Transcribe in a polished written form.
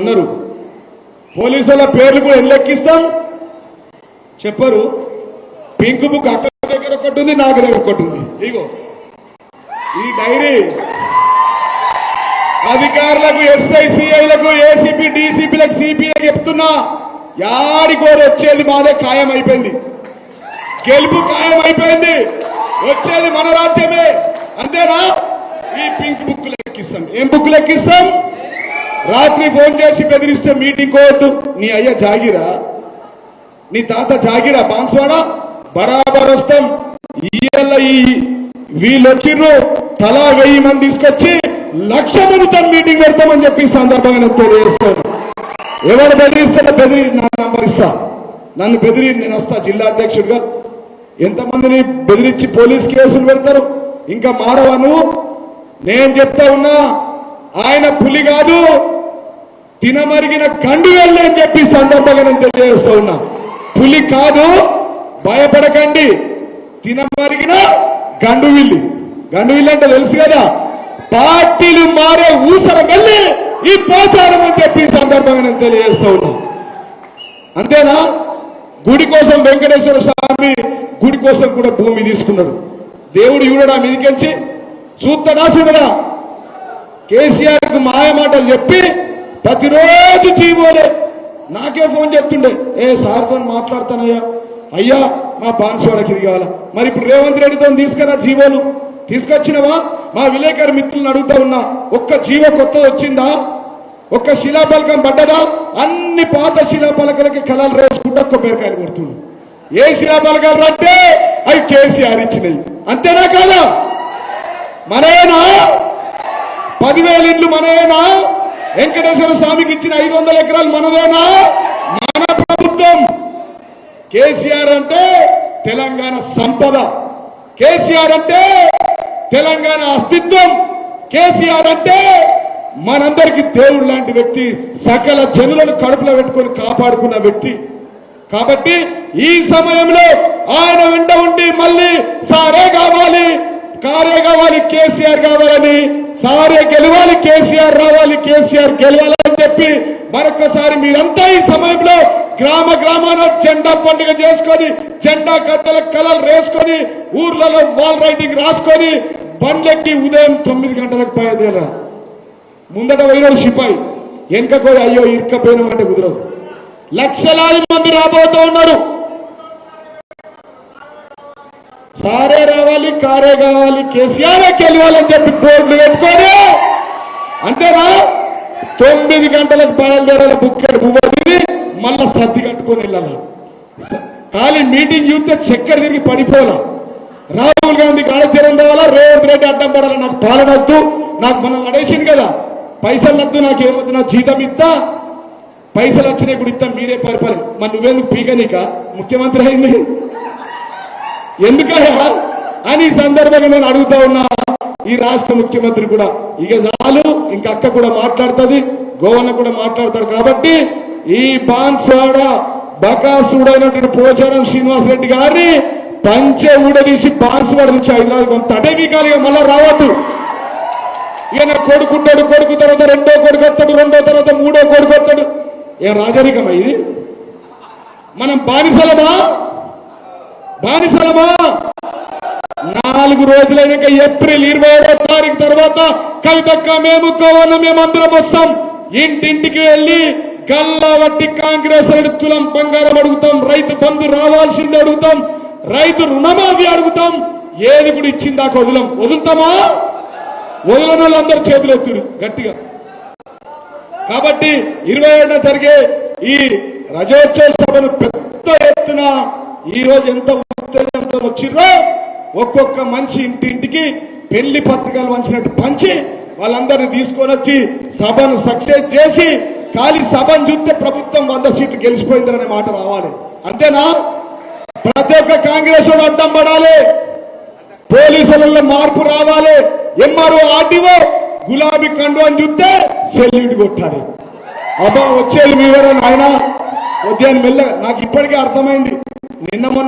ఉన్నారు పోలీసుల పేర్లు కూడా ఎల్లెక్కిస్తాం చెప్పరు. పింక్ బుక్ అక్క దగ్గర ఒకటి ఉంది, నాకు దగ్గర ఒకటి ఉంది. ఇగో ఈ డైరీ అధికారులకు, ఎస్ఐ సిఐలకు, ఏసీపీ డీసీపీలకు, సిపిఐ చెప్తున్నా, యాడికోరు వచ్చేది మాదే ఖాయం అయిపోయింది. గెలుపు ఖాయం అయిపోయింది. వచ్చేది మన రాజ్యమే. అంతేనా? ఈ పింక్ బుక్ లెక్కిస్తాం. ఏం బుక్ లెక్కిస్తాం? రాత్రి ఫోన్ చేసి బెదిరిస్తే మీటింగ్ కోవద్దు. నీ అయ్య జాగిరా, నీ తాత జాగిరా బాన్స్వాడా, బరాబర్ వస్తాం. వీళ్ళు వచ్చిర్రు, తలా 1000 మంది తీసుకొచ్చి 1,00,000 మందితో మీటింగ్ పెడతామని చెప్పి సందర్భంగా నేను తెలియజేస్తాను. ఎవరు బెదిరిస్తారో నా నంబర్ ఇస్తా, నన్ను బెదిరి నేను వస్తా జిల్లా అధ్యక్షుడిగా. ఎంతమందిని బెదిరించి పోలీస్ కేసులు పెడతారు? ఇంకా మారవా నువ్వు? నేను చెప్తా ఉన్నా, ఆయన పులి కాదు, తినమరిగిన గండు వెళ్ళి అని చెప్పి సందర్భంగా నేను తెలియజేస్తా ఉన్నా. పులి కాదు, భయపడకండి, తినమరిగిన గండు విల్లి. గండు విల్లి అంటే తెలుసు కదా, పార్టీలు మారే ఊసర వెళ్ళి ఈ పోచారం అని చెప్పి సందర్భంగా నేను తెలియజేస్తా ఉన్నా. అంతేనా? గుడి కోసం వెంకటేశ్వర స్వామి గుడి కోసం కూడా భూమి తీసుకున్నాడు. దేవుడు చూడడా మీదికెంచి? చూస్తాడా చూడడా? కేసీఆర్కు మాయమాటలు చెప్పి ప్రతిరోజు జీవోలే. నాకే ఫోన్ చెప్తుండే, సార్తో మాట్లాడతానయ్యా, అయ్యా మా బాన్స్వాడకి ఇది కావాలా. మరి ఇప్పుడు రేవంత్ రెడ్డితో తీసుకురా జీవోలు, తీసుకొచ్చినవా? మా విలేకరు మిత్రులను అడుగుతా ఉన్నా, ఒక్క జీవో కొత్తది వచ్చిందా? ఒక్క శిలాపలకం పడ్డదా? అన్ని పాత శిలాపలకలకి కళలు వేసుకుంటా కొబ్బరికాయలు కొడుతుంది. ఏ శిలాపలకాలు పట్టే అవి కేసీఆర్ ఇచ్చినాయి. అంతేనా కాదా? మనేనా? 10,000 ఇండ్లు మనవేనా? వెంకటేశ్వర స్వామికి ఇచ్చిన 500 ఎకరాలు మనవేనా? మన ప్రభుత్వం. కేసీఆర్ అంటే తెలంగాణ సంపద, కేసీఆర్ అంటే తెలంగాణ అస్తిత్వం, కేసీఆర్ అంటే మనందరికీ దేవుడు లాంటి వ్యక్తి, సకల జనులను కడుపులో పెట్టుకొని కాపాడుకున్న వ్యక్తి. కాబట్టి ఈ సమయంలో ఆయన వెంట ఉండి మళ్ళీ సారే కావాలి, కారే కావాలి, కేసీఆర్ కావాలని, సారే గెలవాలి, కేసీఆర్ రావాలి, కేసీఆర్ గెలవాలని చెప్పి మరొకసారి మీరంతా ఈ సమయంలో గ్రామ గ్రామాన జెండా పండుగ చేసుకొని, జెండా కట్టెల కలలు వేసుకొని, ఊర్లలో వాల్ రైటింగ్ రాసుకొని బండ్లెక్కి ఉదయం 9 గంటలకు బయలుదేరా. ముందట పోయినాడు సిపాయి, వెనకకు అయ్యో ఇరుక్కపోయినామంటే కుదరదు. లక్షలాది మంది రాబోతూ ఉన్నారు. సారే రావాలి, కారే కావాలి, కేసీఆరే గెలవాలని చెప్పి బోర్డులు పెట్టుకొని, అంతేనా? 9 గంటలకు బయలుదేరాల బుక్కెడు పువ్వు మళ్ళా సర్ది కట్టుకొని వెళ్ళాలి. ఖాళీ మీటింగ్ చూస్తే చక్కెర తిరిగి పడిపోవాలా. రాహుల్ గాంధీ కాళేశ్వరం రావాలా, రేవంత్ రెడ్డి అడ్డం పడాలా. నాకు పాలన వద్దు, నాకు మనం అడేసింది కదా, పైసలు వద్దు, నాకేమొద్దు, నా జీతం ఇస్తా, పైసలు వచ్చినాయి కూడా ఇస్తా, మీరే పరిపాలన. మరి నువ్వెందుకు పీకనీక ముఖ్యమంత్రి అయింది ఎందుకయ్యా అని ఈ సందర్భంగా నేను అడుగుతా ఉన్నా ఈ రాష్ట్ర ముఖ్యమంత్రి కూడా. ఇక చాలు, ఇంకా అక్క కూడా మాట్లాడుతుంది, గోవన్న కూడా మాట్లాడతాడు. కాబట్టి ఈ బాన్స్వాడ బకాసుడైనటువంటి పోచారం శ్రీనివాసరెడ్డి గారిని పంచె ఊడదీసి బాన్స్వాడ నుంచి హైదరాబాద్ కొంత అటవీకాలిగా మళ్ళా రావద్దు. ఈయన కొడుకుంటాడు, కొడుకు తర్వాత 2వ కొడుకు వస్తాడు, 2వ తర్వాత 3వ కొడుకు వస్తాడు. ఏం రాజరికమా ఇది? మనం బానిసలమా? 4 రోజులైనాక ఏప్రిల్ 27వ తారీఖు తర్వాత కవితక్క, మేము గోవన్న, మేమందరం వస్తాం. ఇంటింటికి వెళ్ళి గల్లా వట్టి కాంగ్రెస్ తులం బంగారం అడుగుతాం, రైతు బంధు రావాల్సింది అడుగుతాం, రైతు రుణమాఫీ అడుగుతాం. ఏది కూడా ఇచ్చిందాక వదులుతామా? వదలని వాళ్ళందరూ చేతులు ఎత్తుడు గట్టిగా. కాబట్టి 27న జరిగే ఈ రజోత్సవ సభను పెద్ద ఎత్తున ఈ రోజు ఎంత వచ్చిర్రో ఒక్కొక్క మనిషి ఇంటింటికి పెళ్లి పత్రికలు వంచినట్టు పంచి వాళ్ళందరినీ తీసుకొని వచ్చి సభను సక్సెస్ చేసి, ఖాళీ సభను చూస్తే ప్రభుత్వం 100 సీట్లు గెలిచిపోయిందనే మాట రావాలి. అంతేనా? ప్రతి ఒక్క కాంగ్రెస్ వాడు అడ్డం పడాలి, పోలీసులలో మార్పు రావాలి, ఎంఆర్ఓ ఆర్టీఓ గులాబీ కండు అని చూస్తే సెల్యూట్ కొట్టాలి. అబ్బా వచ్చేది మీవరా నాయన వద్దని మెల్ల. నాకు ఇప్పటికే అర్థమైంది. నిన్న మొన్న